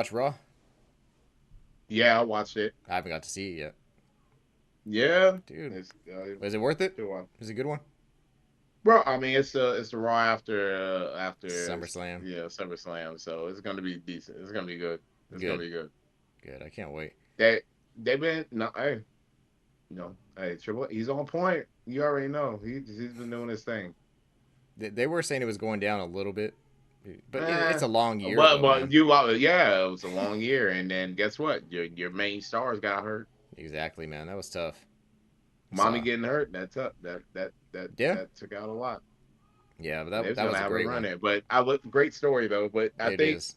watch Raw? Yeah, I watched it. I haven't got to see it yet. Yeah, Dude, it's is it worth it? good one. Is it a good one? Well, I mean, it's the Raw after SummerSlam. SummerSlam, so it's gonna be decent. It's gonna be good. It's gonna Good. be good. Good. I can't wait. They've been no, hey, hey, Triple, he's on point. You already know he's been doing his thing. They were saying it was going down a little bit, but it's Eh, a long year but though, man. yeah, it was a long year, and then guess what? Your main stars got hurt. Exactly, man. That was tough. Mommy So getting hurt, that's up. yeah, That took out a lot. yeah. But They was that gonna was a have a great run one. there, but I look great story though. But I It think, is.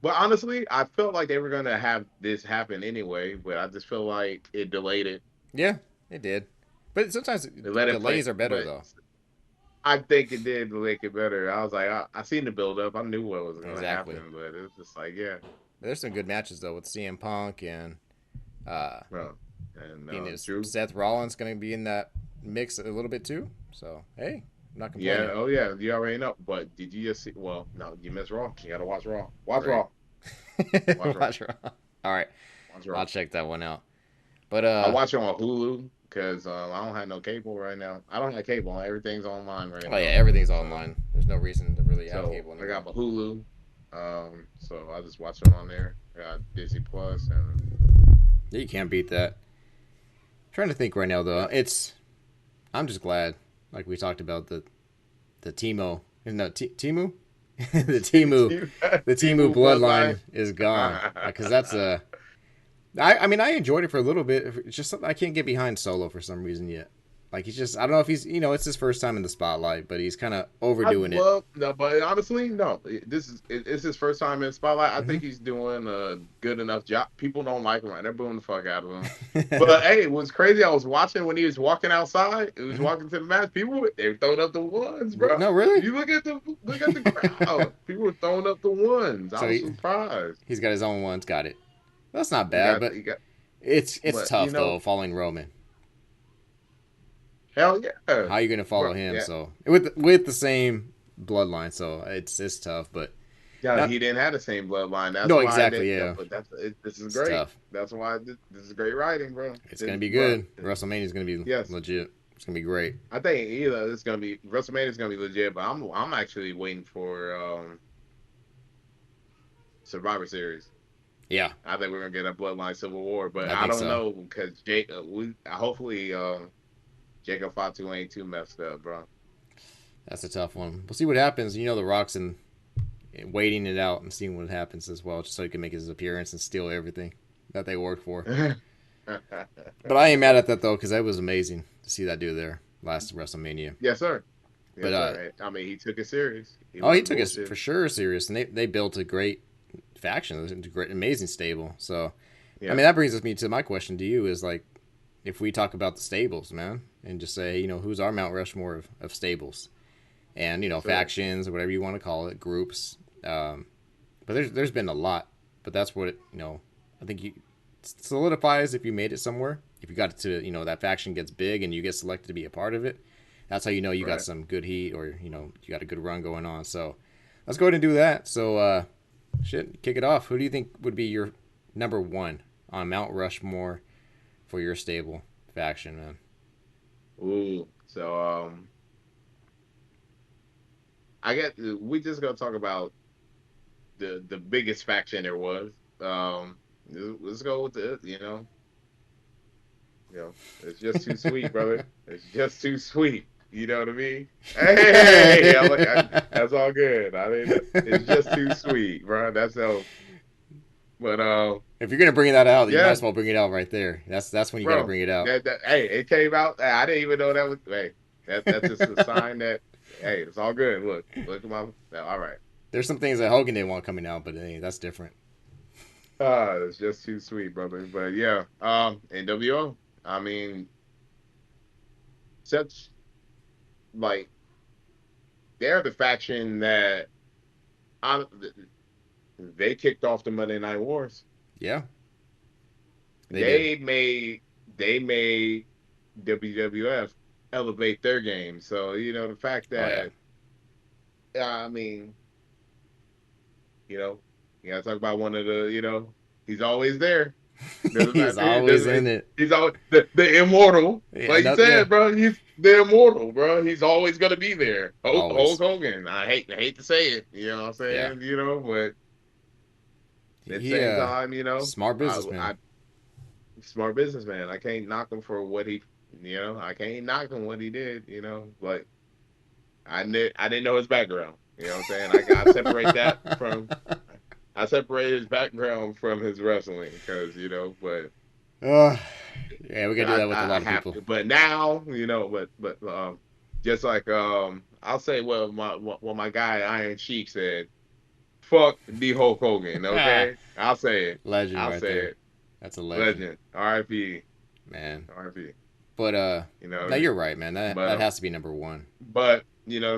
but honestly, I felt like they were gonna have this happen anyway, but I just feel like it delayed it. Yeah, it did. But sometimes They let it play, delays are better but though. I think it did make it better. I was like, I seen the build up. I knew what was gonna Exactly. happen, but it's just like, yeah, But there's some good matches though with CM Punk and uh, bro. And being is Drew, Seth Rollins going to be in that mix a little bit too. So hey, I'm not yeah, complaining. oh yeah, you already know. But did you just see? Well, no, you missed Raw. You gotta watch Raw. Watch Great. Raw. Watch Raw. Watch Raw. All right, Watch I'll Raw. check that one out. But I watch it on Hulu because I don't have no cable right now. I don't have cable. Everything's online right oh yeah, now. everything's So online. There's no reason to really have so cable I anymore. got my Hulu. So I just watch it on there. I got Disney Plus and Yeah, you can't beat that. Trying to think right now though. yeah. I'm just glad, like we talked about the Timo, no Timu, the Timu, the Timu Timu bloodline. bloodline is gone. Because that's a I mean, I enjoyed it for a little bit. It's just something I can't get behind Solo for some reason yet. Like he's just, I don't know if he's, it's his first time in the spotlight, but he's kind of I overdoing it. love no, but honestly, no. It's his first time in spotlight. I Hmm. think he's doing a good enough job. People don't like him, right? They're booing the fuck out of him. But hey, it was crazy. I was watching when he was walking outside. He was Hmm. walking to the match. They were throwing up the ones, bro. No, really. You look at the crowd. People were throwing up the ones. I So was surprised. he's got his own ones. Got it. That's not He bad, got but he got, it's but tough though following Roman. hell yeah, How are you gonna follow bro. him? Yeah, So with the same bloodline, so it's tough. But yeah. not He didn't have the same bloodline. That's no why I exactly did. yeah. But this is It's great. tough. That's why this is great writing, bro. It's This, gonna be bro. good. WrestleMania is gonna be Yes, legit. It's gonna be great. I think either it's gonna be WrestleMania is gonna be legit, but I'm actually waiting for Survivor Series. Yeah, I think we're gonna get a Bloodline Civil War, but I I think don't so. know because Jake. We hopefully Jacob Fatu ain't too messed up, bro. That's a tough one. We'll see what happens. The Rock's and waiting it out and seeing what happens as well, just so he can make his appearance and steal everything that they worked for. Yes, But I ain't mad at that though, because that was amazing to see that dude there last WrestleMania. sir. But Yes, sir. I mean, he took it serious. He oh, he wasn't took it for bullshit. sure serious, and they built a great faction, a great, amazing stable. So, I Yeah. mean, that brings me to my question to you: is like, if we talk about the stables, man, and just say, who's our Mount Rushmore of stables, and Yes, sir. factions or whatever you want to call it, groups. But there's been a lot, but that's what I think you solidifies if you made it somewhere. If you got it to that faction gets big and you get selected to be a part of it, that's how you know you got Right. some good heat or you got a good run going on. So let's go ahead and do that. So kick it off. Who do you think would be your number one on Mount Rushmore for your stable faction, man? Ooh. So I get we just gonna talk about the biggest faction there was. Um, let's go with it. It's just too sweet, brother. It's just too sweet. You know what I mean? Hey, that's all good. I mean, it's just too sweet, bro. That's all. But If you're gonna bring that out, you might yeah, as well bring it out right there. That's when you got to bro. bring it out. Hey, it came out. I didn't even know that was. Hey, that's just a sign that. Hey, it's all good. Look at my. All right. There's some things that Hogan didn't want coming out, but hey, that's different. It's just too sweet, brother. But yeah, NWO. I mean, such like they're the faction that I, they kicked off the Monday Night Wars. Yeah, they did. They made they made WWF elevate their game. So the fact Oh yeah, that I mean, you know, You gotta talk about one of the, he's always there. He's always in it. He's always the immortal. Yeah, Like you no, yeah, said, bro, he's the immortal, bro. He's always gonna be there. Hulk always. Hogan. I hate to say it, you know what I'm Yeah, saying? But at the he same time, smart businessman. I smart businessman. I can't knock him for what he, I can't knock him what he did, but I didn't know his background. You know what I'm saying? I separate that from I separate his background from his wrestling because but uh, yeah, we gotta do I, that with a I lot of have people. to. But now, just like I'll say what my guy Iron Sheik said. Fuck the Hulk Hogan. Okay, I'll say it. Legend I'll right say there. it. That's a legend, Legend. R.I.P. man. R.I.P. But You know, no, you're right, man. That but that has to be number one. the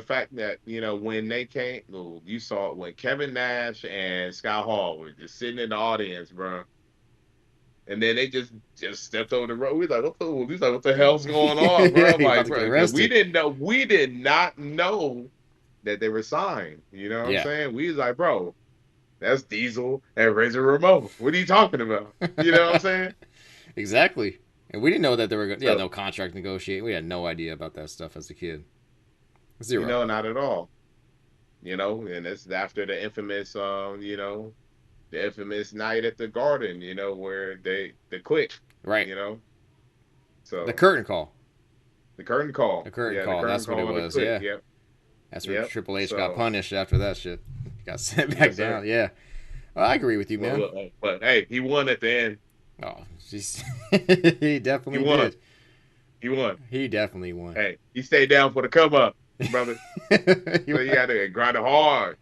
fact that when they came, you saw it when Kevin Nash and Scott Hall were just sitting in the audience, bro. And then they just stepped over the road. What the hell's going on, bro? I'm He about like, to get bro, because arrested. we did not know that they were signed. You know what I'm Yeah, saying? We was like, bro, that's Diesel and Razor Ramon. What are you talking about? You know what I'm saying? exactly. And we didn't know that there were So, no contract negotiate. We had no idea about that stuff as a kid. Zero. not at all. And it's after the infamous night at the Garden, where the quit, Right. you know. The So curtain call. the curtain call. The curtain Yeah, the call. curtain That's what it call on the was. quit. Yeah. Yep. That's where Yep. Triple H got So punished after that shit. Got sent back yes, sir. down. Yeah. Well, I agree with you, Well, man. look, but hey, he won at the end. Oh, jeez. He He definitely won. did. He won. He definitely won. Hey, he stayed down for the come up, brother. So you He- got to grind it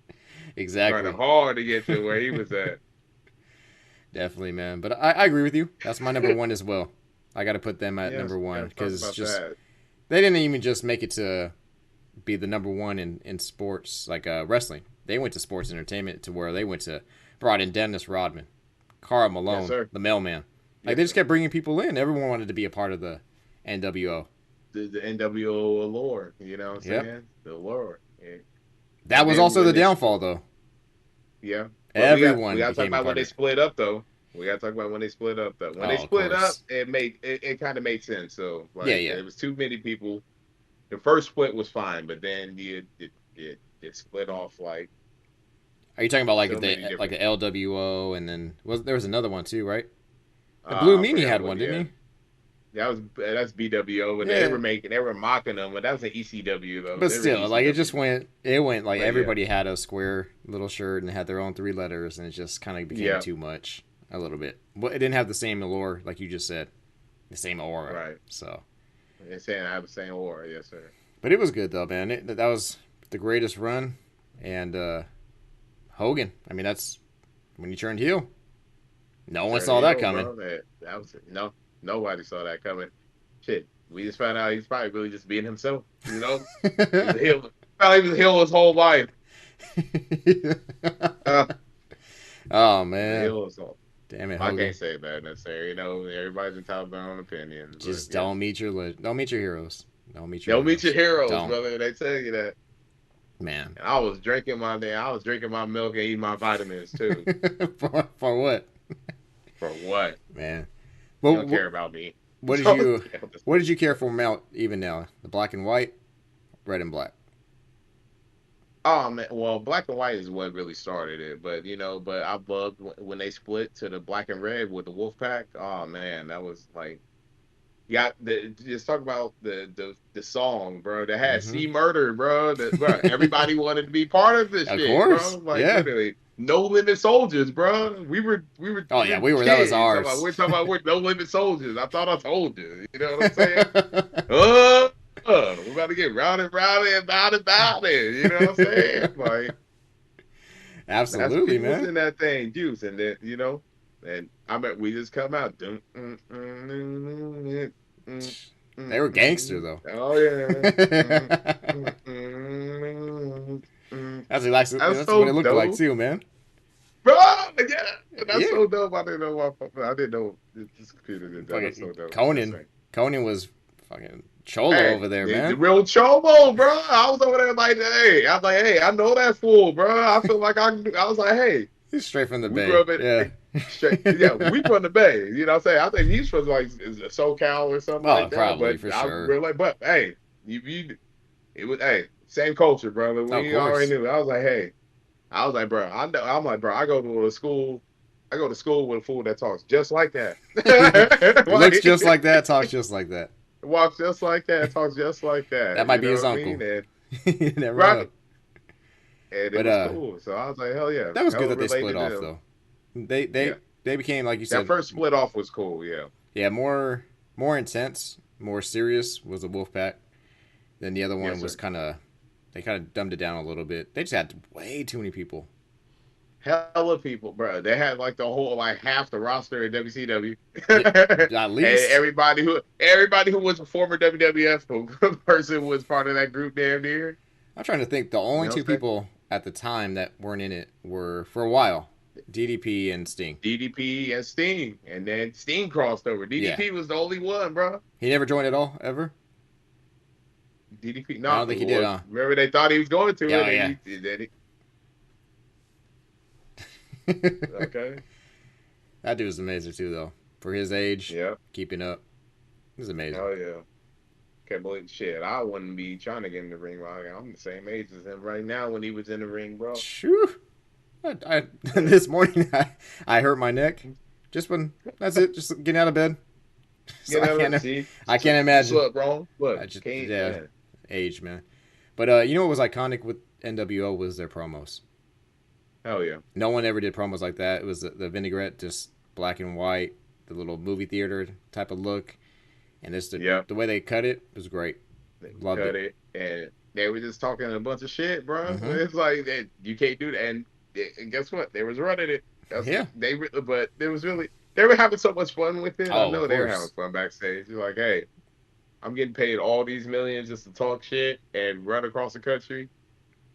exactly. hard to get to where he was at. Definitely, man. But I agree with you. That's my number one as well. I got to put them at Yes, number we one got to talk because about just that. they didn't even just make it to be the number one in sports like wrestling. They went to sports entertainment to where they went to brought in Dennis Rodman, Karl Yes, Malone, sir. the mailman. Like Yes, they just sir. kept bringing people in. Everyone wanted to be a part of the NWO. The NWO allure. You know what I'm Yep. saying? The allure. Yeah. That And was then also when the they downfall, though. yeah, but we Everyone got to talk became a about when part they of it. split up though. We got to talk about when they split up though. When they Oh, of split up, course. it kind of made sense. So Yeah, like yeah. it was too many people. The first split was fine, but then it split off like Are you talking about so many like different. the LWO and then there was another one too, right? The Blue I Meanie forgot had what. one, Yeah, didn't that's BWO, but he? Yeah. they were mocking them, but that was an ECW though. But They were still, like ECW. it went like But yeah, everybody had a square little shirt and had their own three letters, and it just kind of became yeah, too much a little bit. But it didn't have the same allure, like you just said, the same aura. right. So, They're saying I have the same war. Yes, sir. but it was good though, man. That was the greatest run, and Hogan. I mean, that's when he turned heel. No one Turn saw that heel, coming. bro. That was nobody saw that coming. Shit, we just found out he's probably really just being himself. He was a heel. Probably was a heel his whole life. Uh, Oh he was a man, heel his whole. damn it, I Hogan. can't say that necessarily. Everybody's entitled to their own opinions, but Just yeah. don't meet your heroes. Don't meet your Don't meet your heroes. heroes, Don't, brother. They tell you that. man. And I was drinking my milk and eating my vitamins too. For what, For what? man? You Well, don't care about me. what did you what did you care for Mount even now? The black and white, red and black. Oh man, well, black and white is what really started it, but I bugged when they split to the black and red with the Wolf Pack. Oh man, that was like, just talk about the song, bro. That had Mm-hmm. C Murder, bro. Bro, everybody wanted to be part of this Of shit, bro. course, Like yeah. literally, No Limit Soldiers, bro. Oh We yeah, were we were. That was kids. ours. We're No Limit Soldiers. I thought I told you. You know what I'm saying? Uh, we're about to get round and round and about it. You know what I'm saying? Like that's Absolutely, people was man. in that thing, juice, and then and I mean we just come out. They were gangster though. Oh yeah. That's That's what so it looked like dope, too, man. bro. Yeah, that's Yeah. so dope. I didn't know this computer did that. That's so Fucking dope. Yes, Conan. sir. Conan was fucking cholo Hey, over there, the man. real chomo, bro. I was over there like, hey, I was like, hey, I know that fool, bro. I feel like I was like, hey, Straight from the We grew Bay. up in Yeah. straight. Yeah, we from the Bay. You know what I'm saying? I think he's from like SoCal or something Oh, like that. probably But for I sure. really, but hey, you it was same culture, brother. Oh, of We already course. knew. I was like, hey, I was like, bro, I know. I'm like, bro, I go to school with a fool that talks just like that. Looks just Like, like that, talks just like that. walks just like that, talks just like That that. might You be know his what I mean? uncle. And You never know. right, and it But was cool. So I was like, hell yeah, that was good hell that they split related to off them. though. They Yeah, they they became, like you that said, first split off was cool. Yeah, yeah, more intense, more serious was the Wolfpack. Then the other one yes, was sir. kind of, they kind of dumbed it down a little bit. They just had way too many people. Hella people, bro. They had like the whole like half the roster in WCW, Yeah, and at least. everybody who was a former WWF person was part of that group. Damn near. I'm trying to think. The You only know what two I'm saying? people at the time that weren't in it were, for a while, DDP and Sting. DDP and Sting, and then Sting crossed over. Yeah, DDP was the only one, bro. he never joined at all ever. DDP, I no. don't think he did. Well, remember they thought he was going to, Yeah, and oh, yeah. okay, That dude was amazing too, though. For his age, yeah, keeping up, he was amazing. hell yeah. Can't believe shit. I wouldn't be trying to get in the ring. Like, I'm the same age as him right now when he was in the ring, bro. Shoo. Yeah. This morning I hurt my neck. Just when that's it, just getting out of bed. So You know, see, I can't imagine. slept wrong. I Look, just, can't, yeah, man. age, man. But you know what was iconic with NWO was their promos. Hell yeah. No one ever did promos like that. It was the vinaigrette, just black and white, the little movie theater type of look, and this Yeah. the way they cut it was great. They Loved cut it. it, and they were just talking a bunch of shit, bro. Mm-hmm. It's like you can't do that. And guess what? They was running it. Yeah. But there was really they were having so much fun with it. I Oh, of know they were having course. fun backstage. You're like, hey, I'm getting paid all these millions just to talk shit and run across the country,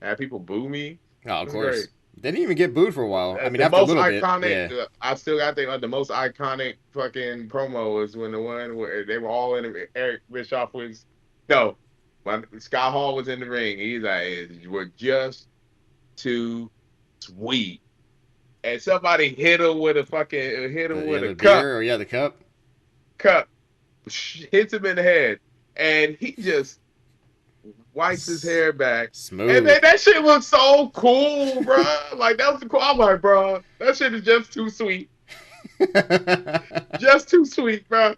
have people boo me. Oh, of It's great. course. They didn't even get booed for a while. I mean, The after a most little bit, iconic, yeah. I still got to think like the most iconic fucking promo is when the one where they were all in it. Eric Bischoff was, no, when Scott Hall was in the ring. He's like, we're just too sweet. And somebody hit him Yeah, with a the beer, or yeah, the cup. cup, hits him in the head. And he just wipes his hair back. And Smooth. then that shit looks so cool, bro. Like that was cool. I'm like, bro, that shit is just too sweet. Just too sweet, bro.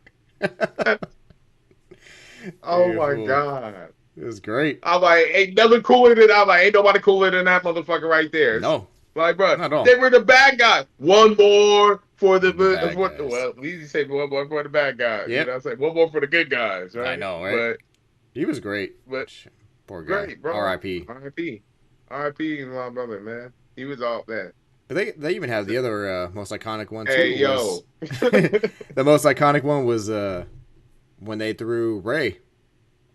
Oh my Beautiful. god. It was great. I'm like, ain't nothing cooler than I'm like, ain't nobody cooler than that motherfucker right there. No, Like, bro, not at all. they were the bad guys. One more for the Bad guys. well, we say one more for the bad guys. You know, Yep. what I'm saying one more for the good guys, I right? know, right? He was great. But Poor guy. great, bro. R.I.P. R.I.P. R.I.P. my brother, man. He was all that. But they even had the other most iconic one Hey, too. Was yo. the most iconic one was when they threw Ray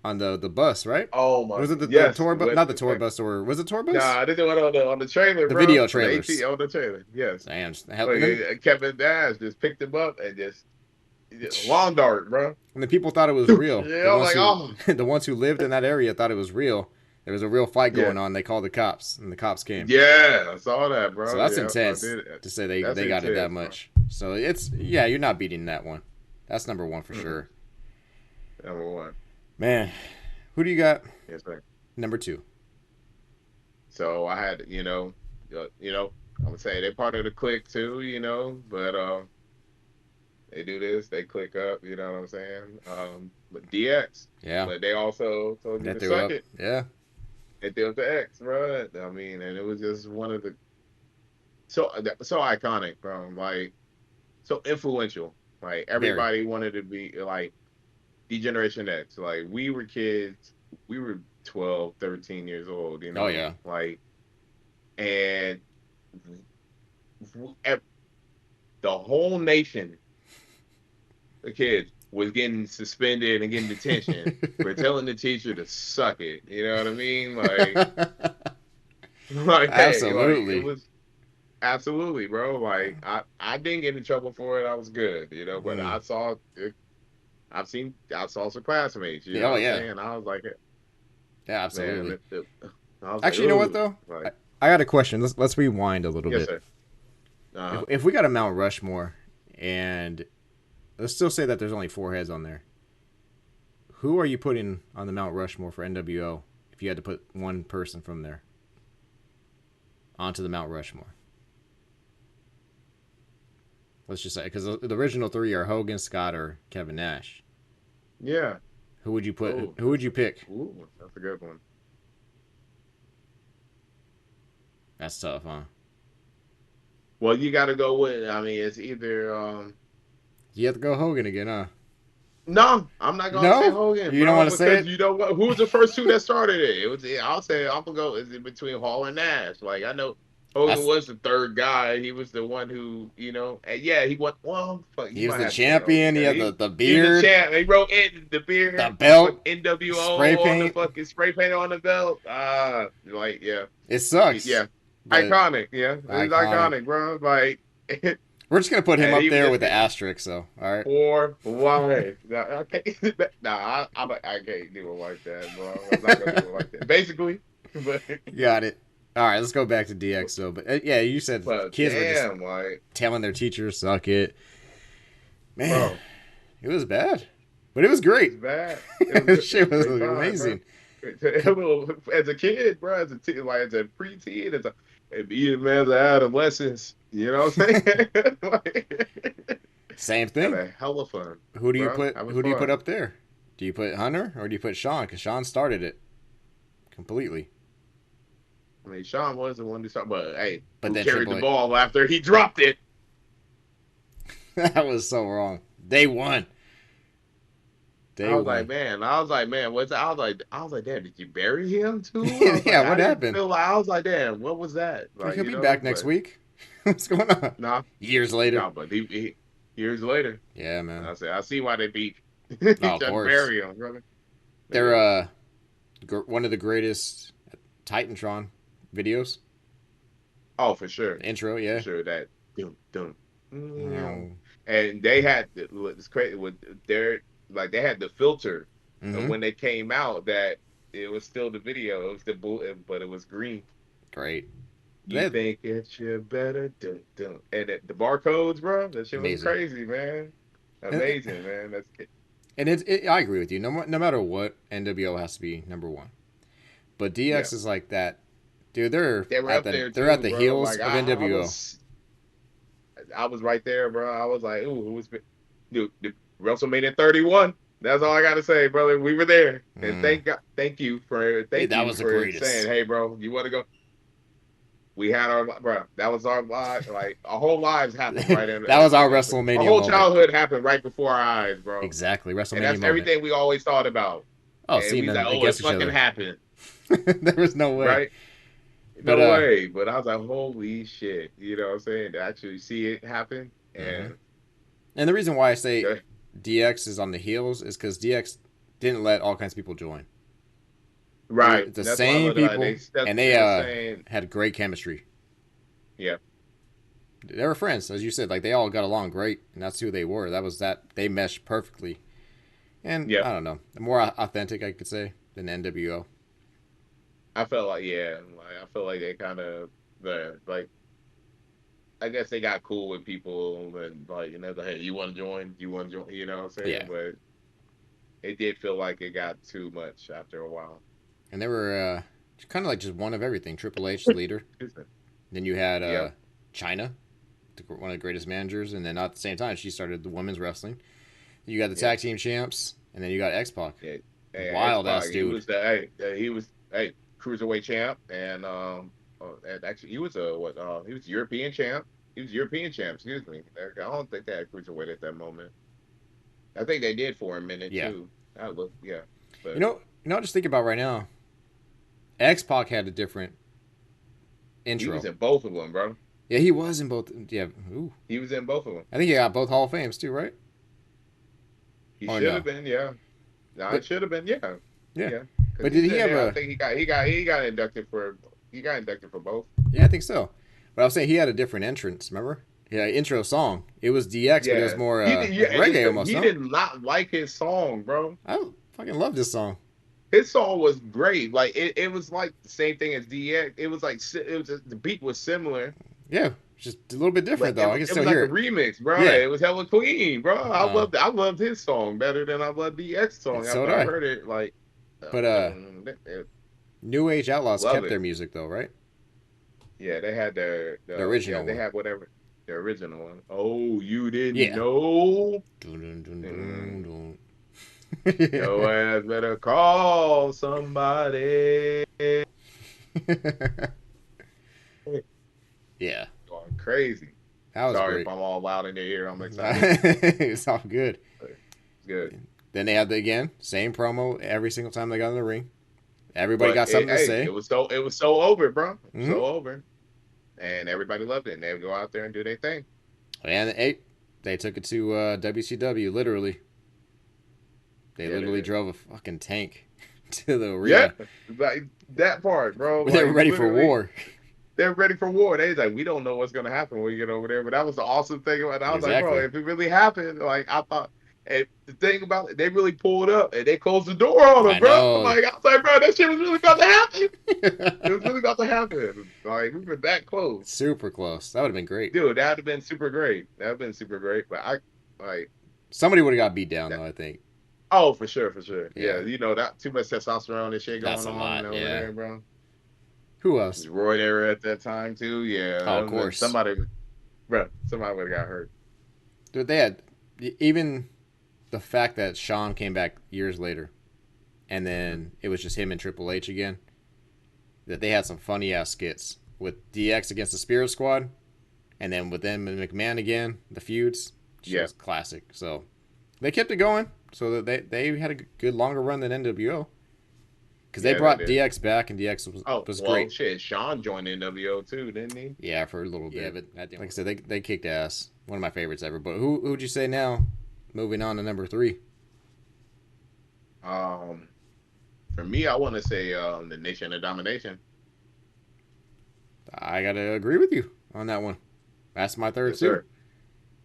on the bus, right? Oh my! Was it the Yes, tour bus? Not the tour bus, or was it tour bus? Nah, they did one on the trailer, The bro. video On the trailers. on the trailer. Yes. Damn. Kevin Nash just picked him up and just lawn dart, bro. And the people thought it was real. Yeah, I'm like, oh. The ones who lived in that area thought it was real. There was a real fight going Yeah. on. They called the cops, and the cops came. Yeah, I saw that, bro. So that's Yeah, intense I did. to say they That's got it that intense, much. So it's, yeah, you're not beating that one. That's number one for sure. Number one. Man, who do you got? Yes, sir. Number two. So I had, I'm gonna say they're part of the clique too, but they do this, they click up, you know what I'm saying? But DX, Yeah. but they also told you That to threw suck up. it. Yeah. They threw up the X, bro. I mean, and it was just one of the so iconic, bro. Like so influential. Like Very. everybody wanted to be like Degeneration X. Like we were kids, we were 12, 13 years old, Oh, yeah. Like and the whole nation, the kids, was getting suspended and getting detention for telling the teacher to suck it. You know what I mean? Like Absolutely. hey, like, it was absolutely, bro. Like I didn't get in trouble for it. I was good, But I saw it. I saw some classmates. You know what I'm saying? I was like, yeah, absolutely. man, I was Actually, like, you know what though? like, I got a question. Let's rewind a little yes, bit. sir. Uh-huh. if we got a Mount Rushmore, and let's still say that there's only 4 heads on there, who are you putting on the Mount Rushmore for NWO if you had to put one person from there onto the Mount Rushmore? Let's just say, because the original 3 are Hogan, Scott, or Kevin Nash. Yeah. Who would you put? Oh, Who would you pick? ooh, that's a good one. That's tough, huh? Well, you got to go with. I mean, it's either. You have to go Hogan again, huh? No, I'm not gonna say No, Hogan, you don't bro, want to say because it. you know what? Who was the first two that started it? It was. I'll say I'm gonna go. Is it between Hall and Nash? Like I know Hogan That's was the third guy. He was the one who, and yeah, he won. Well, fuck, he you was might the have to say Hogan champion. He because had he the he was a beard, champ. He wrote in the the beard, the fuck belt, spray NWO on the paint. fucking spray paint on the belt. Like yeah, It sucks, yeah, but iconic. Yeah, it's iconic. iconic, bro. Like, We're just gonna put him and up he was there just with the asterisk, though. All right. for life. Nah, I can't. Nah, I can't do it like that, bro. I'm not gonna do it like that. Basically, but Got it. All right, let's go back to DX though. But yeah, you said kids were just damn, like, telling their teachers suck it. Man, bro, it was bad, but it was it was great. bad. It was good. It was Shit a was great time, bro. amazing. As a kid, bro, as a teen, like as a preteen, even as an adolescence, you know what I'm saying? Like, Same had thing. a hell of fun, Who do you bro. put? Having Who do you put fun. up there? Do you put Hunter or do you put Sean? Because Sean started it completely. I mean, Sean was the one who started, but hey, But who then carried the Triple H, ball after he dropped it? that was so wrong. Day one. Day one. I was like, man, I was like, damn, did you bury him too? I was like, Yeah, I what didn't happened? feel like, I was like, damn, what was that? Like Like, he'll be back next but week. What's going on? nah, Years later. nah, but years later, Yeah, man. I said, I see why they beat. Oh, He of just course. bury him, brother. But They're yeah, one of the greatest Titantron videos. oh, for sure, Intro, for yeah. sure that, dum, dum, Mm-hmm. and they had it's crazy with their like they had the filter of when they came out that it was still the video, it was the but it was green. Great. You They think it's your better, dun, dun. And the barcodes, bro. That shit was amazing. crazy, man. And, Amazing, man. That's it. and I agree with you. No matter what, NWO has to be number one. But Yeah, DX is like that, dude. They're they were at up the there they're at too, the bro. heels Like of NWO. I was right there, bro. I was like, ooh, who was, dude? WrestleMania 31. That's all I gotta say, brother. We were there, and Mm. thank That you was the for greatest. saying, hey, bro, you want to go? We had our bro. That was our life. Like our whole lives happened right in. That was our Our WrestleMania whole moment. childhood happened right before our eyes, bro. Exactly, And WrestleMania that's moment. everything we always thought about. Oh, And seeing we was like, them oh, it against each fucking other. happened, There was no way. right? But No way. But I was like, holy shit. You know what I'm saying? To actually see it happen. mhm. And And the reason why I say yeah, DX is on the heels is because DX didn't let all kinds of people join. It was right. the That's why I same love it. people, They stuck and they in the same. had great chemistry. Yeah. They were friends, as you said. Like they all got along great, and that's who they were. That was that they meshed perfectly. And Yeah. I don't know, more authentic, I could say, than NWO. I felt like, yeah. Like, I felt like they kind of, like, I guess they got cool with people and, like, like, hey, you want to join? You want to join? You know what I'm saying? Yeah, But it did feel like it got too much after a while. and they were kind of like just one of everything. Triple H, the leader. Then you had Yeah. China, one of the greatest managers, and then at the same time, she started the women's wrestling. You got the Yeah. tag team champs, and then you got X Pac. Yeah. Hey, Wild X-Pac, ass dude. he was cruiserweight champ, and actually he was he was European champ. He was European champ. Excuse me. I don't think they had cruiserweight at that moment. I think they did for a minute Yeah. too. I look, yeah, You but know, just think about right now. X Pac had a different he was intro. in both of them, bro. Yeah, he was in both. Yeah, ooh. He was in both of them. I think he got both Hall of Fames too, right? He Or should no? have been, yeah. No, it But should have been, yeah, yeah, yeah. Because but did he's he in have there. I a? think he got inducted for both. Yeah, I think so. But I was saying he had a different entrance. Remember? Yeah, intro song. It was DX, but it was Yeah, more he did. Yeah, like and reggae almost. he No, did not like his song, bro. I fucking love this song. His song was great. Like it was like the same thing as DX. It was like it was just, the beat was similar, Yeah, Just a little bit different But though. I can it still was like hear a it. remix, bro. Yeah. It was hella clean, bro. Uh, I loved his song better than I loved the X song so after did I I. heard it. Like, But it- New Age Outlaws love kept it. their music though, right? Yeah, they had The yeah, original they one. had whatever the original one. Oh, you didn't Yeah. know? Dun, dun, dun, Mm, dun, your dun. ass better call somebody. Yeah. Going crazy. That was Sorry if great. I'm all loud in your ear. I'm excited. It's all good. It's good. Then they had the again same promo every single time they got in the ring. Everybody But got something to hey, say. it was so over, bro. Hmm. So over. And everybody loved it. And they would go out there and do their thing. And they took it to WCW. Literally, they Yeah, they literally did. drove a fucking tank to the Yeah, arena. like that part, bro. They were Like ready for literally, war. they're ready for war. They was like, we don't know what's gonna happen when we get over there. But that was the awesome thing about it. I was like, bro, Exactly. if it really happened, like I thought. And the thing about it, they really pulled up and they closed the door on them, I bro. know. Like I was like, bro, that shit was really about to happen. It was really about to happen. Like we were that close, Super close. That would have been great. dude. That'd have been super great. That'd have been super great. But I like Somebody would have got beat down that. though. I think. Oh, for sure, for sure. Yeah, Yeah, you know that too much testosterone and shit that's going a on lot. over Yeah. there, bro. Who else? Roy era at that time too. Oh, of Yeah, course. somebody, bro, somebody would have got hurt. Dude, they had even the fact that Shawn came back years later, and then it was just him and Triple H again. That they had some funny ass skits with DX against the Spirit Squad, and then with them and McMahon again, the feuds. Shit Yeah, was classic. So they kept it going, so that they had a good longer run than NWO because they yeah, they brought did. DX back, and DX Oh, was well, great. shit. Sean joined NWO too, didn't he? Yeah, for a little bit, but like I said, they kicked ass. One of my favorites ever. But who'd you say now? Moving on to number 3. Um, for me, I want to say the Nation of Domination. I gotta agree with you on that one. That's my third Yes, too. sir.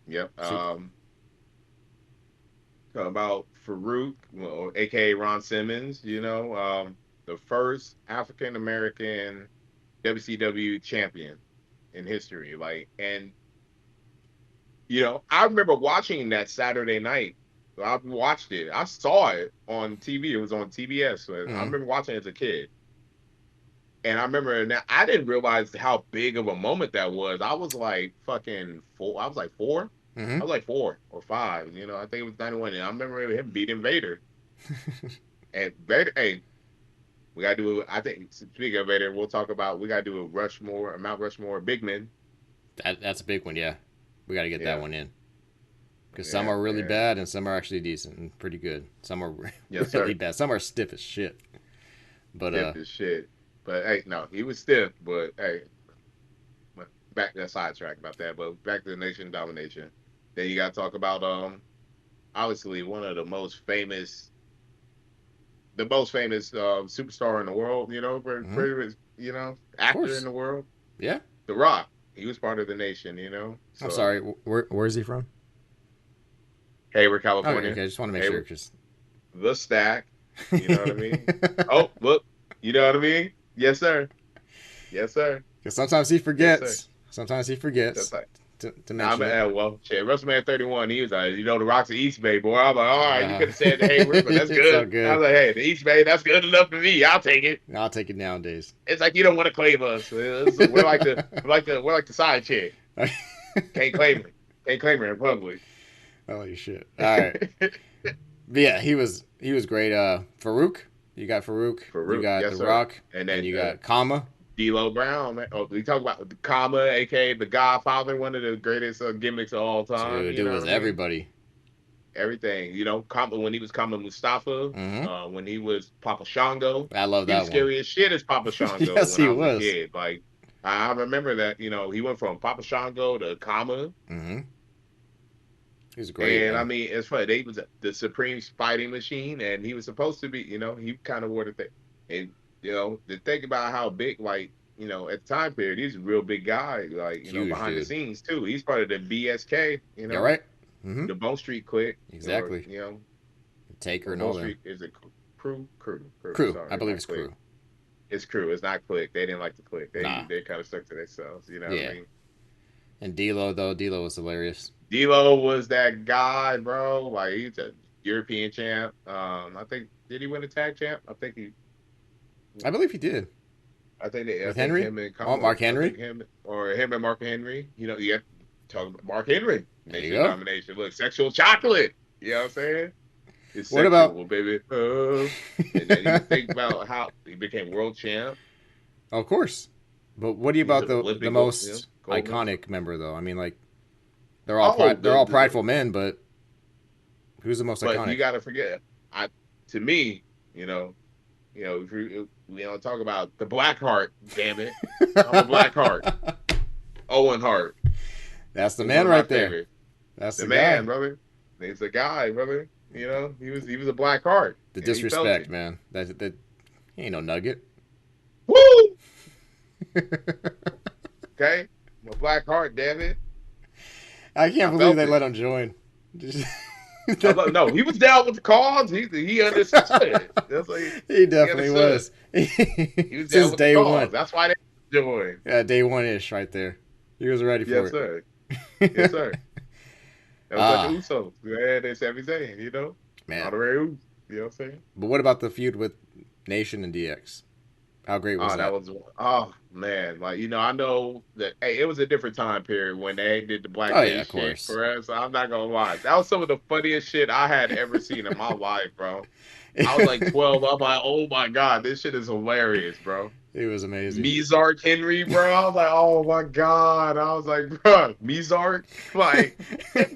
Yep. Super. Talk about Farouk, well, aka Ron Simmons. The first African American WCW champion in history. Like, and I remember watching that Saturday night. I watched it. I saw it on TV. It was on TBS. So I Mm-hmm. remember watching it as a kid. And I remember now I didn't realize how big of a moment that was. I was like fucking 4. I was like 4. Mm-hmm. I was like 4 or 5. I think it was 91. And I remember him beating Vader. And Vader, hey, we gotta do. I think speaking of Vader, we gotta do a Rushmore, a Mount Rushmore, big men. That's a big one. Yeah, we got to get that Yeah, one in because some yeah, are really yeah. bad and some are actually decent and pretty good. Some are Yes, really sir. bad. Some are stiff as shit. But Stiff as shit. But hey, no, he was stiff. But hey, back to that sidetrack about that. But back to the Nation Domination. Then you gotta talk about obviously one of the most famous superstar in the world. mm-hmm. Of Actor in course, the world. yeah. The Rock. He was part of the Nation. I'm So sorry. Where is he from? Hayward, Okay, California. okay. I just want to make sure Hayward, because the Stack. You know what I mean? Oh, look. You know what I mean? Yes, sir. Yes, sir. sometimes he Yes, sir. forgets. Sometimes he That's forgets like. to Nah, mention it. well, shit. WrestleMania 31. He was like, the Rock's the East Bay boy. I'm like, all right, you could have said the Hayward, but that's It's all good. I good. was like, hey, the East Bay, that's good enough for me. I'll take it. I'll take it nowadays. It's like you don't want to claim us. We're like the side chick. Can't claim it. Can't claim it in public. Holy shit! All right, but yeah, he was great. Farouk, you got Farouk, you Farouk, got yes, The sir. Rock, And and then you got Kama. D'Lo Brown, man. Oh, we talk about the Kama, aka the Godfather, one of the greatest gimmicks of all time. Dude, You it know was what I mean? everybody. Everything. Kama when he was Kama Mustafa, Hmm. when he was Papa Shango, I love he was that one. scary as shit as Papa Shango Yes, when he I was a was. kid. Like I remember that. He went from Papa Shango to Kama, Hmm. He was great, and I man. mean it's funny. They was the supreme fighting machine, and he was supposed to be. He kind of wore the thing, and to think about how big, like. At the time period, he's a real big guy, like, Huge behind the dude. scenes too. He's part of the BSK, You're right. Hmm. the Bone Street Click, or, Exactly. Taker or and Bone all them. Street, is it crew? Crew. I Sorry, believe not it's Click. crew. It's crew. It's not Click. They didn't like the Click. Nah. They kind of stuck to themselves. You know what I Yeah. mean? And D'Lo though, D'Lo was hilarious. D'Lo was that guy, bro. Like he's a European champ. I think did he win a tag champ? I believe he did I with think Henry. him and Oh, Mark I think Henry. him and Mark Henry. You know, you have to talk about Mark Henry, There you Nation of go. Domination. Look, sexual chocolate. You know what I'm saying? It's What about? sexual, baby. And then you think about how he became world champ. Of course. But what do you He's about an the Olympic most gold medalist. iconic member though? I mean, like Oh, they're all prideful men, but who's the most but you iconic? got to forget. To me, if we don't talk about the Black Heart. Damn it, I'm a Black Heart. Owen Hart That's the is one man of my right there. favorites. That's The the man, guy. brother. He's the guy, brother. He was a Black Heart, The and he felt disrespect, it. man. That he ain't no nugget. Woo! Okay, I'm a Black Heart. Damn it, I can't I believe felt they it. let him join. No, he was down with the cause. He understood. That's like He he definitely understood. was. He was down Since with the day cause. one. That's why they joined. Yeah, day one ish right there. He was ready for Yes, it. sir. Yes, sir. That was like the Ah, Usos. Yeah, they said everything, man. Honorary Usos. You know what I'm saying? But what about the feud with Nation and DX? How great was Oh, that that? was oh man. Like, I know that hey, it was a different time period when they did the Black Oh yeah, Day of shit course. for us. I'm not gonna lie. That was some of the funniest shit I had ever seen in my life, bro. I was like 12. I'm like, oh my God, this shit is hilarious, bro. It was amazing. Mizark Henry, bro. I was like, oh my God. I was like, bro, Mizark? Like,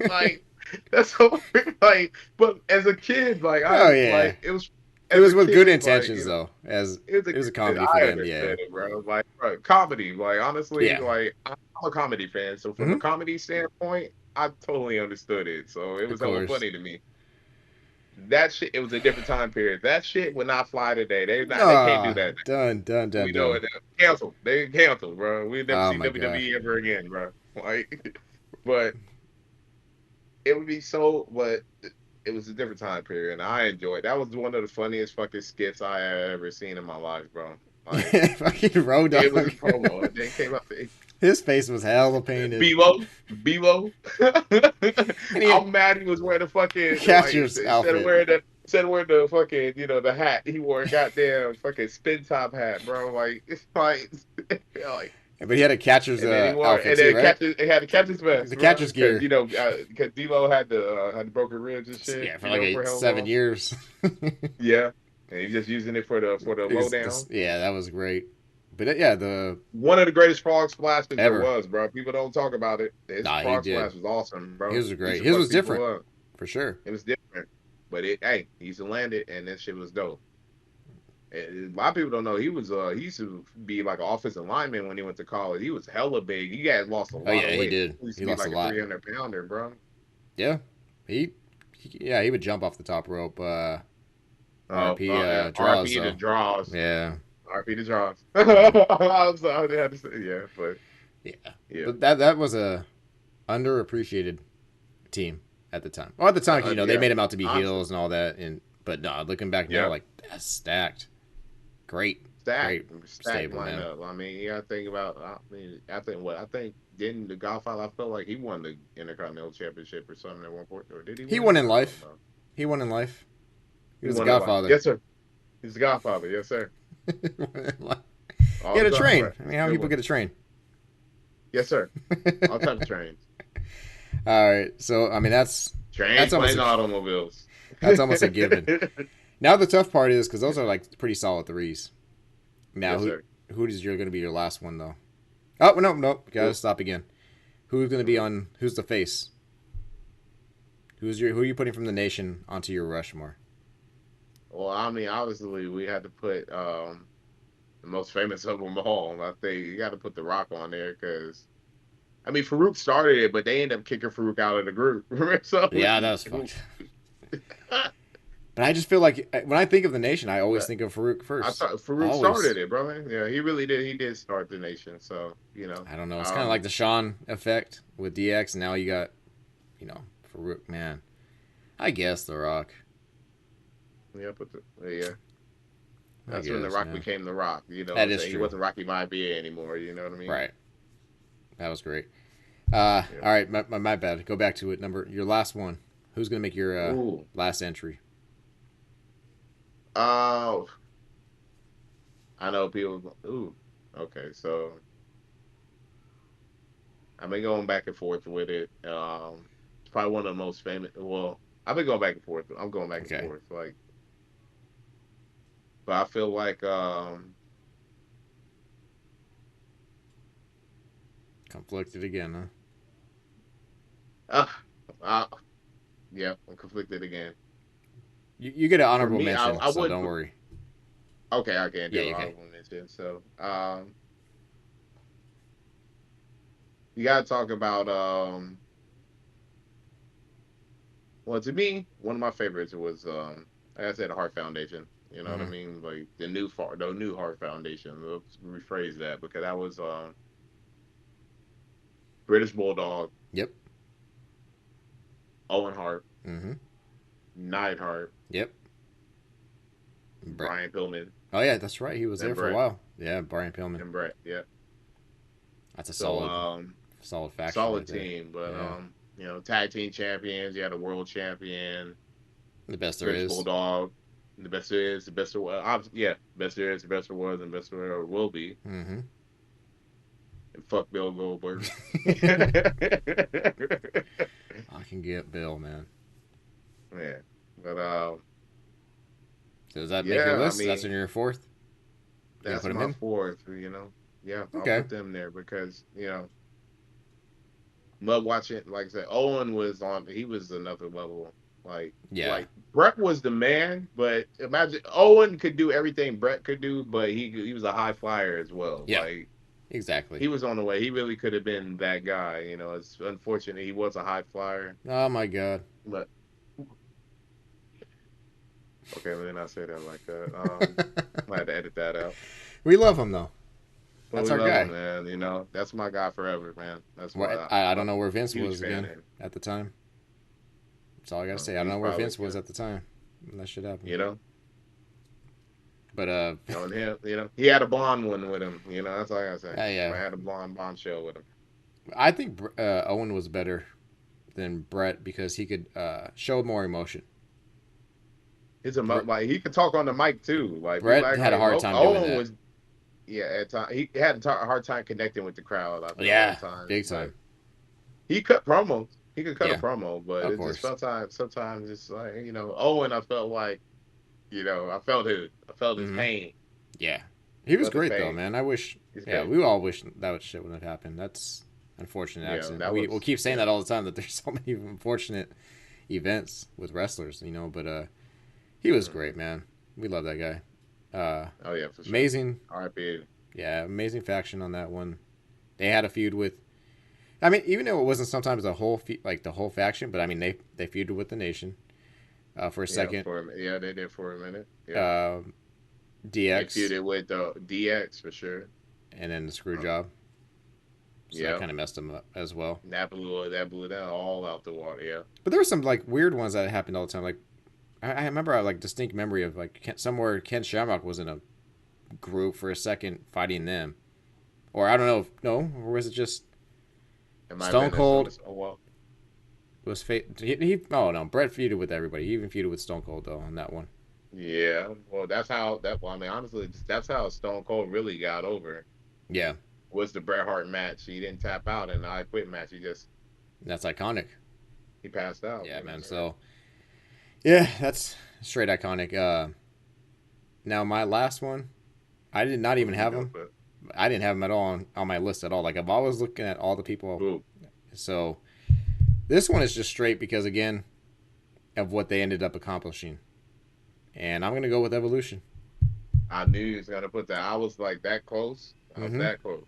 like that's so like, but as a kid, like Oh yeah. it was It as was a with good kid, like, intentions though, as it was it was a a comedy for I them. Yeah. understood it, bro. Like, bro, comedy. Like, honestly, Yeah. like I'm a comedy fan. So from a Hmm. comedy standpoint, I totally understood it. So it Of was hella course. funny to me. That shit, it was a different time period. That shit would not fly today. They can't do Ah, that. done, done, done, We know done. it. Canceled. They canceled, bro. We never Oh see my gosh. WWE ever again, bro. Like, but it would be so. But it was a different time period, and I enjoyed. That was one of the funniest fucking skits I have ever seen in my life, bro. Like, Fucking Road it was a Dogg. promo, and then came up to His face was hella painted. Below. And he had I'm mad he was wearing the fucking like catcher's instead of outfit. wearing the fucking the hat, he wore a goddamn fucking spin top hat, bro. Like it's like like But he had a catcher's and then outfit too, right? it had a catcher's vest, The bro, catcher's because gear. because D'Lo had the broken ribs and shit, Yeah, for like for how 7 long? years. Yeah, and he's just using it for the lowdown. Yeah, that was great. But yeah, the One of the greatest frog splashes there ever. was, bro. People don't talk about it. His Nah, he frog did. splash was awesome, bro. His was He used great. to His fuck was people different up. for sure. It was different, but he used to land it, and that shit was dope. And a lot of people don't know he used to be like an offensive lineman when he went to college. He was hella big. He had lost a Oh lot of yeah, he weight. did. He used He to be lost a like a lot. 300-pounder, bro. Yeah, yeah, he would jump off the top rope. Oh, RP draws RP to though. draws. Yeah, RP to draws. yeah, I'm sorry, I had to say, yeah, but yeah. yeah, But that was a underappreciated team at the time. Well, at the time, 'cause, they yeah. made him out to be Honestly, heels and all that. And but no, looking back now, yeah. like that's stacked. Great, Stacked, great stacked stable, man. lineup. I mean, you got to think about. I mean, I think didn't the Godfather? I felt like he won the Intercontinental Championship or something at one point, or did he He win won it? in I don't life. know. He won in life. He He was a won it live. godfather. Yes, sir. He's the Godfather. Yes, sir. He All had the a time, train. right? I mean, how many Good people one. get a train? Yes, sir. All type of trains. All right, so I mean Trains, that's almost planes, automobiles. that's almost a given. Now the tough part is because those are like pretty solid threes. Now Yes, sir. who is going to be your last one though? Oh no, gotta Well, stop again. Who's going to be mhm. on? Who's the face? Who are you putting from the nation onto your Rushmore? Well, I mean, obviously, we had to put the most famous of them all. I think you got to put The Rock on there because I mean, Farouk started it, but they ended up kicking Farouk out of the group. So, Yeah, that was fucked. But I just feel like when I think of the nation, I always but think of Farouk I first. thought Farouk Always. started it, brother. Yeah, he really did. He did start the nation. So, I don't know. It's kind of like the Sean effect with DX. And now you got, Farouk. Man, I guess The Rock. yeah, yeah. I That's when The guess, Rock man. became The Rock. That I'm is saying? He true. wasn't Rocky Maivia anymore. You know what I mean? Right. That was great. All right, my bad. Go back to it. Your last one. Who's gonna make your Ooh. last entry? Oh, I know people. Ooh. Okay, so I've been going back and forth with it. It's probably one of the most famous. Well, I've been going back and forth. I'm going back and Okay, forth. Like, but I feel like conflicted again, huh? uh, uh yeah, I'm conflicted again. You get an For honorable me, mention, I so would. don't worry. Okay, I can't Yeah, do you okay. honorable mention. So, you gotta talk about well, to me, one of my favorites was like I said, the Heart Foundation. You know what I Mm-hmm. mean? Like the new Heart Foundation. Let's rephrase that because that was British Bulldog, Yep. Owen Hart, Mm-hmm. Neidhart, Yep. Brett. Brian Pillman, Oh yeah, that's right. He was there and for a Brett while. Yeah, Brian Pillman. and Brett. Yeah. That's a So solid faction right solid there. team, but Yeah, tag team champions. You had a world champion, the best there British is. Bulldog. The best there is, the best there was. Yeah, best there is, the best there was, and best there will be. Mm-hmm. And fuck Bill Goldberg. I can get Bill, man. Yeah, but So does that make your yeah, I list? That's in mean, your fourth. You gonna that's put him my in? fourth. Yeah, I'll Okay. put them there because love watching. Like I said, Owen was on. He was another level. Like Yeah. like Brett was the man, but imagine Owen could do everything Brett could do, but he was a high flyer as well. Yeah. Like Exactly. he was on the way. He really could have been that guy. It's unfortunate he was a high flyer, Oh my God. but okay, let me not say that like that. I had to edit that out. We love him though. But That's we our love him, guy. man. That's my guy forever, man. That's Well, why I I'm don't a know where Vince huge was fan of again him. at the time. That's all I gotta say. I don't He's know where probably, Vince was at the time when that shit happened. you know, But and him, he had a blonde one with him. That's all I gotta say. yeah, I had a blonde bombshell with him. I think Owen was better than Brett because he could show more emotion. Like he could talk on the mic too. Like people Brett act had a like hard time doing Owen that. was, yeah, at time he had a hard time connecting with the crowd. I feel Yeah, at times, big but time. he cut promos. He could cut a Yeah, promo, but of it's just course. sometimes it's like Owen. I felt like I felt his Hmm. pain. Yeah, he was Felt his great though, pain. man. I wish. He's Yeah, great. we all wish that shit wouldn't have happened. That's unfortunate Yeah, accident. that We'll was keep saying yeah. that all the time that there's so many unfortunate events with wrestlers, But he was Hmm. great, man. We love that guy. Oh yeah, for sure. Amazing. R.I.P. Yeah, amazing faction on that one. They had a feud with. I mean, even though it wasn't sometimes the whole faction, but I mean they feuded with the Nation for a Yeah, second. yeah, they did for a minute. Yeah, Uh, they DX feuded with DX for sure. and then the screw Uh, job. So that yeah, kind of messed them up as well. that blew that all out the water. Yeah, But there were some like weird ones that happened all the time. Like I remember a like distinct memory of like somewhere Ken Shamrock was in a group for a second fighting them, or I don't know, no, or was it just it might have Stone been as soon Cold as well. was oh no, Brett feuded with everybody. He even feuded with Stone Cold though on that one. Yeah, well, that's how that. Well, I mean, honestly, that's how Stone Cold really got over. Yeah, Was the Bret Hart match? He didn't tap out in the I Quit match. that's iconic. He passed out. Yeah, man. So, So yeah, that's straight iconic. Now my last one, I did not who even do you have go him. for? I didn't have him at all on my list at all. Like I'm always looking at all the people. Who? So this one is just straight because again of what they ended up accomplishing, and I'm gonna go with Evolution. I knew he was gonna put that. I was like that close. I was Mm-hmm. that close.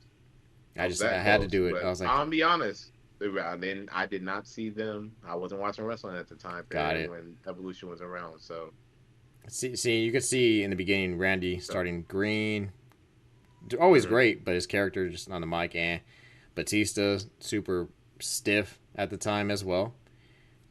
I was I that had to close. do it. I But was like, I'll be honest. I did not see them. I wasn't watching wrestling at the time got period it. when Evolution was around. So, See, you could see in the beginning Randy so starting green, always mhm. great, but his character just on the mic, Batista super stiff at the time as well.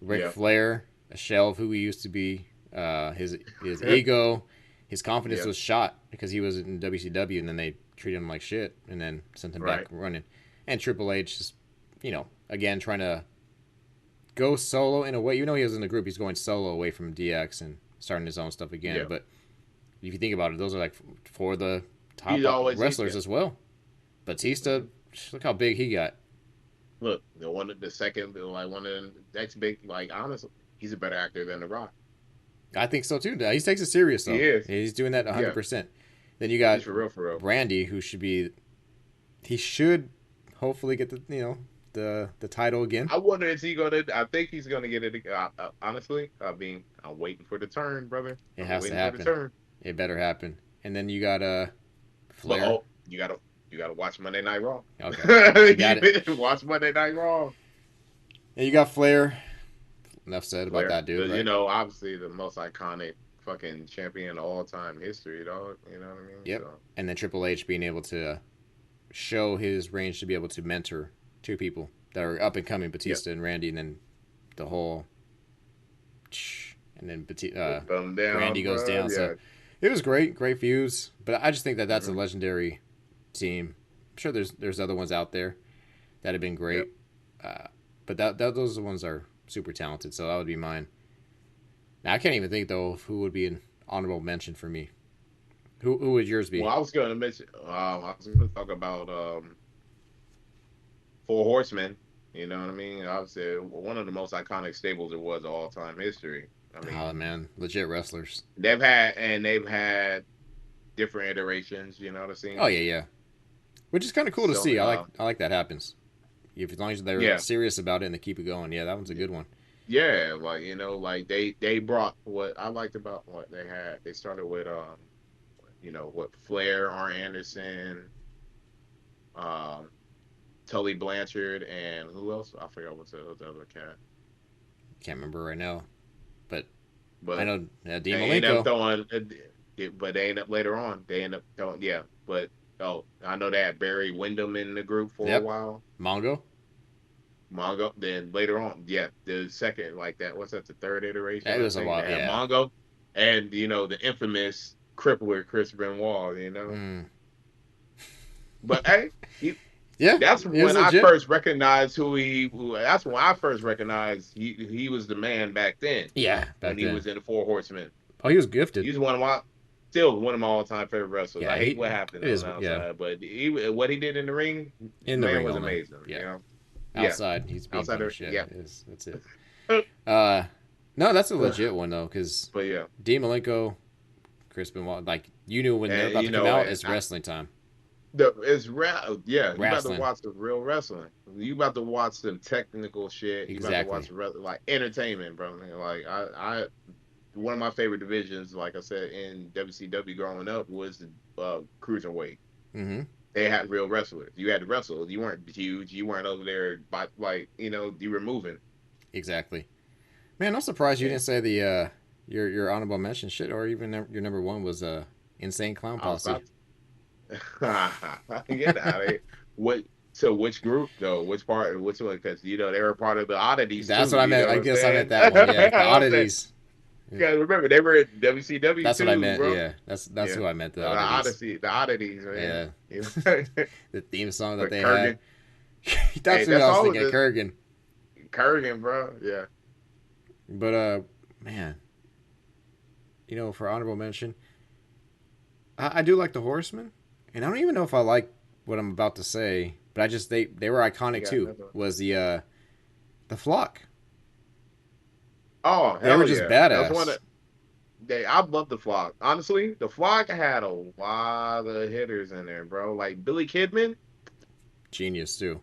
Ric Yeah, Flair, a shell of who he used to be. His ego, his confidence yeah, was shot because he was in WCW, and then they treated him like shit, and then sent him back right. running. And Triple H just, you know, again trying to go solo in a way. Even though he was in the group, he's going solo away from DX and starting his own stuff again. Yeah. But if you think about it, those are like for the top He's always wrestlers as well. Batista, look how big he got. Look, the second, like one of the next big, like honestly, he's a better actor than The Rock. I think so too. He takes it serious though. He is. He's doing that 100%. Yeah. Then you got He's for real. Randy, who he should hopefully get the title again. I wonder is he gonna? I think he's gonna get it. Honestly, I'm waiting for the turn, brother. It has to happen. It better happen. And then you got Flair. But, you gotta watch Monday Night Raw. Okay, you got it. Watch Monday Night Raw. And you got Flair. Enough said about that dude. Right? You know, obviously the most iconic fucking champion of all time history, dog. You know what I mean? Yep. So. And then Triple H being able to show his range to be able to mentor two people that are up and coming, Batista and Randy, and then the whole, and then Randy goes down. Yeah. So it was great feuds. But I just think that that's a legendary team. I'm sure there's other ones out there that have been great. Yep. But those ones are super talented, so that would be mine. Now, I can't even think though of who would be an honorable mention for me. Who would yours be? Well, I was going to mention. I was going to talk about Four Horsemen. You know what I mean? Obviously, one of the most iconic stables there was all time history. I mean, oh man, legit wrestlers. They've had different iterations. You know what I'm saying? Oh yeah. Which is kind of cool to see. I like that happens. As long as they're serious about it and they keep it going. Yeah, that one's a good one. Yeah, like you know, like they brought what I liked about what they had. They started with Flair, Arn Anderson, Tully Blanchard, and who else? I forgot what's the other cat. Can't remember right now, but I know Dean they Malenko. end up throwing, but they end up later on. They end up throwing, but I know they had Barry Windham in the group for a while. Mongo. Then later on, the second, like that. What's that? The third iteration. That was a while. Yeah. Mongo, and the infamous crippler Chris Benoit. You know. But hey, that's when I first recognized that's when I first recognized he was the man back then. Yeah, when he was in the Four Horsemen. Oh, he was gifted. He's one of my all-time favorite wrestlers. I hate what happened on the outside, but what he did in the ring, was amazing. Yeah. You know? Outside, he's being outside shit. Yeah, that's it. No, that's a legit one though, because Dean Malenko, Chris Benoit, like you knew when they're about to come out, it's wrestling time. You about to watch the real wrestling. You about to watch some technical shit. You about to watch like entertainment, bro. Like I one of my favorite divisions, like I said in WCW growing up, was the cruiserweight. Mm-hmm. They had real wrestlers. You had to wrestle. You weren't huge. You weren't over there, you were moving. Exactly. Man, I'm surprised you didn't say the your honorable mention shit, or even your number one was Insane Clown Posse. Get out of here. What? So which group though? Which part? Which one? Because they were part of the Oddities. That's what I meant. I guess I meant that one. Yeah, the Oddities. Yeah, remember they were at WCW. That's what I meant. Bro. Yeah, that's who I meant. The Oddities, man. Yeah. The theme song that they Kurgan. had. That's what I was thinking. Kurgan. Kurgan, bro. Yeah. But man, for honorable mention, I do like the Horsemen, and I don't even know if I like what I'm about to say, but I just they were iconic too. Was the Flock. Oh, they were just badass. I love the Flock. Honestly, the Flock had a lot of hitters in there, bro. Like Billy Kidman, genius too.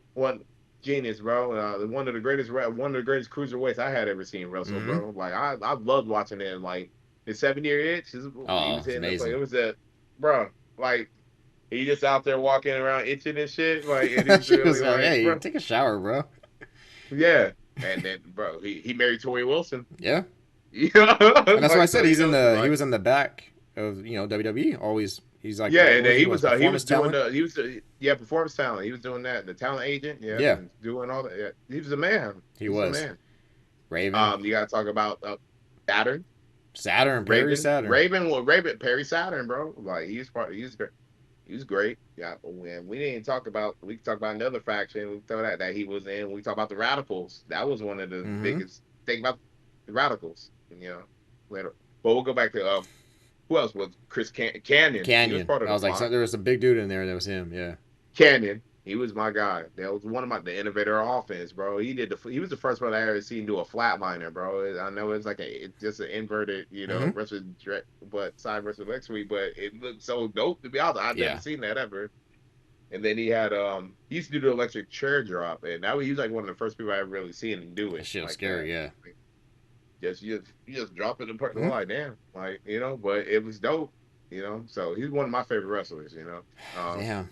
Genius, bro. One of the greatest cruiserweights I had ever seen wrestle, bro. Like I loved watching him. Like the 7-year itch. He was amazing. It was bro. Like he just out there walking around itching and shit. Like it is really was like, hey, bro, take a shower, bro. Yeah. And then, bro, he married Tori Wilson. Yeah. And that's why I said he was in the back of WWE. Always, he's like and he was doing performance talent. He was doing that, the talent agent. Yeah. Doing all that. Yeah. He was a man. He was a man. Raven. You got to talk about Saturn, Perry Saturn. Raven, Perry Saturn, bro. Like he's great. He was great. Yeah, when we didn't talk about, we could talk about another faction. We throw that he was in. We talk about the Radicals. That was one of the Mm-hmm. biggest thing about the Radicals. Later. But we'll go back to who else was Canyon? He was Canyon. part of I the was like, so, flock. there was a big dude in there. That was him. Yeah. Canyon. He was my guy. That was one of the innovator offense, bro. He was the first one I ever seen do a flatliner, bro. I know it's like it's just an inverted, Mm-hmm. but side versus leg sweep, but it looked so dope to be honest. I've never Yeah. seen that ever. And then he used to do the electric chair drop, and that was he was like one of the first people I ever really seen him do That it shit was like scary. that. Yeah. Like, you just drop it in part Mm-hmm. like damn, but it was dope, So he's one of my favorite wrestlers, Damn.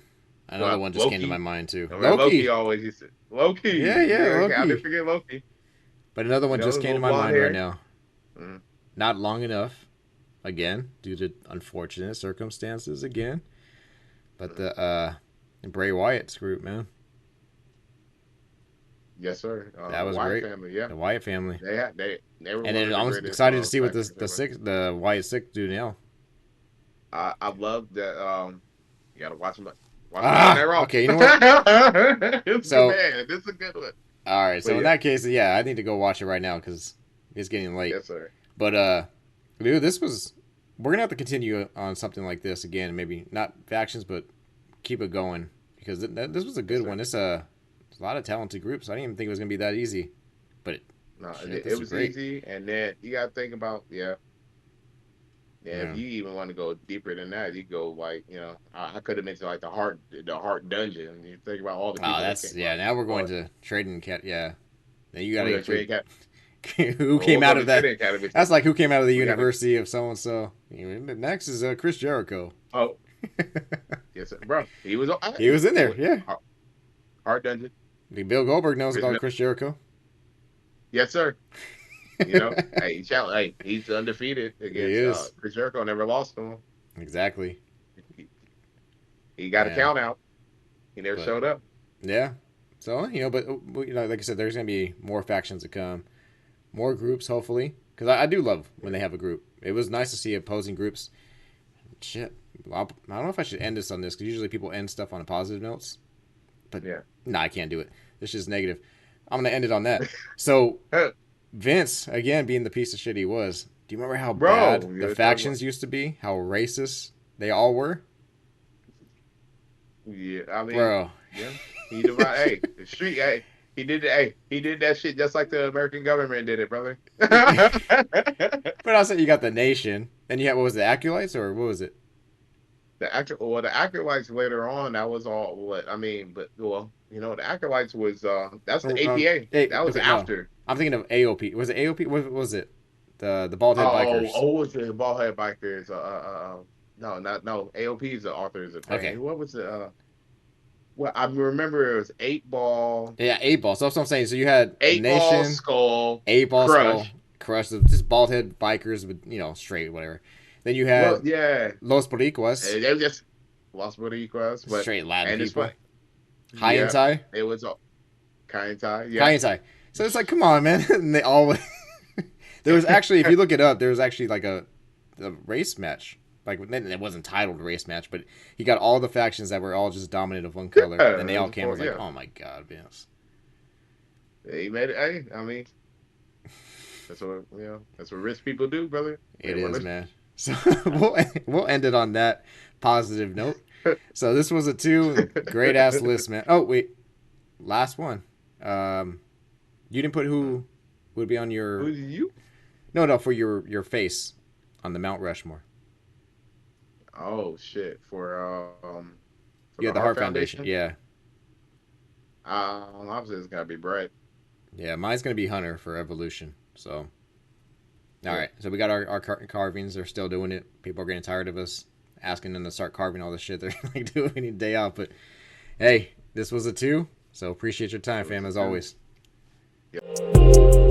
Another well, one just came to my Loki. mind too. I mean, Loki Loki. always used to Loki. Yeah, yeah, Yeah, I didn't Loki. forget Loki. But another one His just came to little my blonde mind right hair. now. Mm, Not long enough. Again, due to unfortunate circumstances. Again, but mm. the Bray Wyatt's group, man, Yes, sir. that The was Wyatt great. family. Yeah, The Wyatt family. they were And one then of the I'm greatest excited to see what factions ever. the Wyatt six do now. I love that. You gotta watch him on that Ah, Raw. okay. You know what? It's good, So, man. This is a good one. all right. But So in yeah, that case, yeah, I need to go watch it right now because it's getting late. yes, sir. But dude, this was. We're gonna have to continue on something like this again. Maybe not factions, but keep it going because this was a Yes, good sir. one. It's a lot of talented groups. I didn't even think it was gonna be that easy, but No, shit, it this is was great. easy, and then you gotta think about yeah. If Yeah. you even want to go deeper than that, you go like I could have mentioned like the heart dungeon. You think about all the Oh, people that that's came yeah. up. Now we're going But to trading cat. Yeah. Now you got we're to gonna include trade cat. who Well, we'll came go out to of that. trading academy. That's like who came out of the We got to. University of so and so. Next is Chris Jericho. Oh, yes, sir. Bro. He was. He was in there. Yeah. Heart dungeon. Bill Goldberg knows Chris about Miller. Chris Jericho. Yes, sir. Hey, he's undefeated He against is Chris Jericho. Never lost to him. exactly. He, he got a Yeah. count out. He never But showed up. yeah. So but like I said, there's gonna be more factions to come, more groups hopefully. Because I do love when they have a group. It was nice to see opposing groups. Shit. I don't know if I should end this on this because usually people end stuff on positive notes. But Yeah. no, I can't do it. This is negative. I'm gonna end it on that. So Vince, again, being the piece of shit he was. Do you remember how Bro, bad you the were talking about. factions used to be? How racist they all were, Yeah, I mean, bro. yeah. He divide. Hey, the street. Hey, he did. Hey, he did that shit just like the American government did it, brother. But I said you got the nation, and you had what was it, acolytes or what was it? The acolytes later on. That was all. What I mean, but the acolytes was that's the APA. Hey, That was okay, no, after. I'm thinking of AOP. Was it AOP? What was it? The bald head bikers. Was the ballhead bikers? No, not no. AOP is the authors of Okay, pain. What was the? Well, I remember it was yeah, 8 ball. So that's what I'm saying. So you had the eight ball, nation, skull, 8 ball skull, crush. crush, just bald head bikers with straight whatever. Then you Well, had yeah, Los Boricuas, they were just lost what equals, but straight Latin and it's people. funny. High and Yeah, tie, it was all kind tie. high Yeah. and tie. So it's like, come on, man. And they all there was actually, if you look it up, there was actually like a race match. Like it wasn't titled race match, but he got all the factions that were all just dominant of one color, and they all came. I was like, Yeah. oh my god, Vince. He made it. Hey, I mean, that's what rich people do, brother. It is, man. So we'll end it on that positive note. So this was a 2 great ass list, man. Oh wait, last one. You didn't put who would be on your Who's you? no for your face on the Mount Rushmore. Oh shit! For You the had the Heart Heart Foundation. Foundation. Yeah, Obviously it's gotta be Brett. yeah. Mine's gonna be Hunter for Evolution. So all Yeah. right. So we got our carvings. They're still doing it. People are getting tired of us asking them to start carving all the shit they're like doing any day out. But hey, this was a 2. So appreciate your time, fam, as always. Yep.